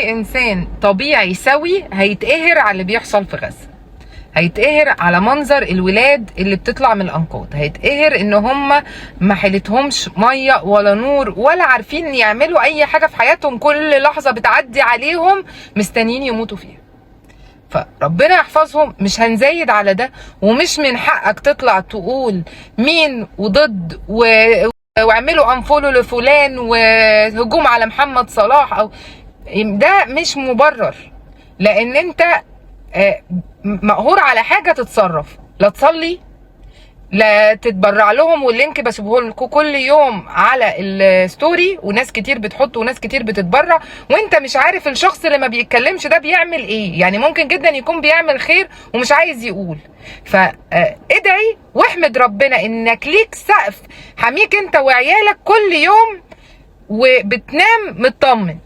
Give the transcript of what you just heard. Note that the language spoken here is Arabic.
اي انسان طبيعي سوي هيتقهر على اللي بيحصل في غزه، هيتقهر على منظر الولاد اللي بتطلع من الانقاض، هيتقهر ان هم ما حيلتهمش ميه ولا نور ولا عارفين يعملوا اي حاجه في حياتهم، كل لحظه بتعدي عليهم مستنيين يموتوا فيها. فربنا يحفظهم. مش هنزايد على ده، ومش من حقك تطلع تقول مين وضد واعملوا انفولو لفلان وهجوم على محمد صلاح، او ده مش مبرر، لان انت مقهور على حاجه تتصرف، لا تصلي لا تتبرع لهم، واللينك بسيبه لكم كل يوم على الستوري، وناس كتير بتحط وناس كتير بتتبرع، وانت مش عارف الشخص اللي ما بيتكلمش ده بيعمل ايه، يعني ممكن جدا يكون بيعمل خير ومش عايز يقول. فادعي واحمد ربنا انك ليك سقف حميك انت وعيالك كل يوم وبتنام مطمن.